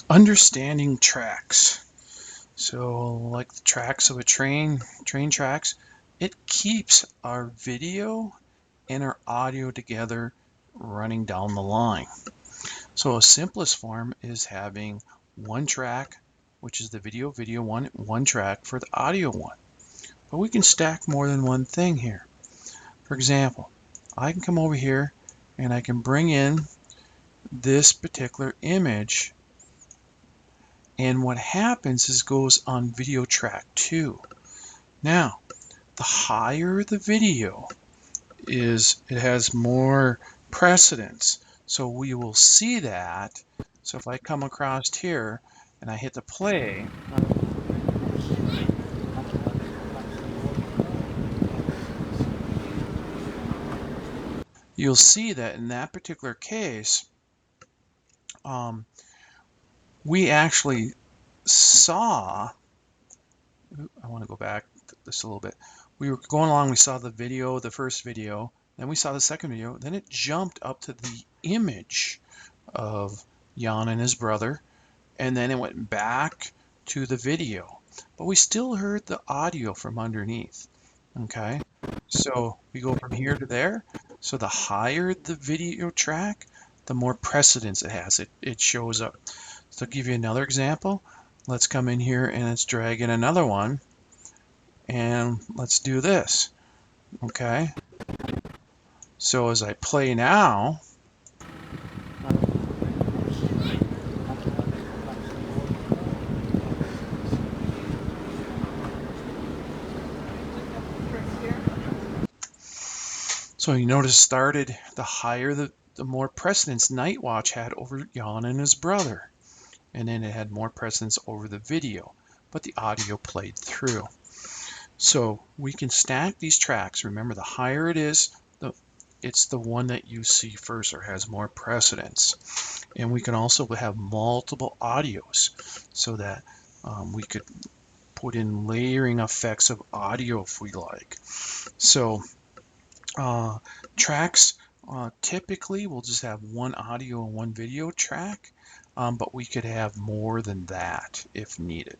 Understanding tracks. So like the tracks of a train tracks, it keeps our video and our audio together running down the line. So a simplest form is having one track, which is the video one track for the audio one. But we can stack more than one thing here. For example, I can come over here and I can bring in this particular image, and what happens is goes on video track 2. Now, the higher the video is, it has more precedence. So we will see that. So if I come across here and I hit the play, you'll see that in that particular case, we actually saw, I want to go back this a little bit. We were going along, we saw the video, the first video, then we saw the second video, then it jumped up to the image of Jan and his brother, and then it went back to the video. But we still heard the audio from underneath. Okay, so we go from here to there. So the higher the video track, the more precedence it has. It shows up. So to give you another example, let's come in here and let's drag in another one. And let's do this. Okay, so as I play now, so you notice started the higher the more precedence Night Watch had over Jan and his brother. And then it had more precedence over the video, but the audio played through. So we can stack these tracks. Remember, the higher it is, it's the one that you see first or has more precedence. And we can also have multiple audios so that we could put in layering effects of audio if we like. So tracks typically will just have one audio and one video track, but we could have more than that if needed.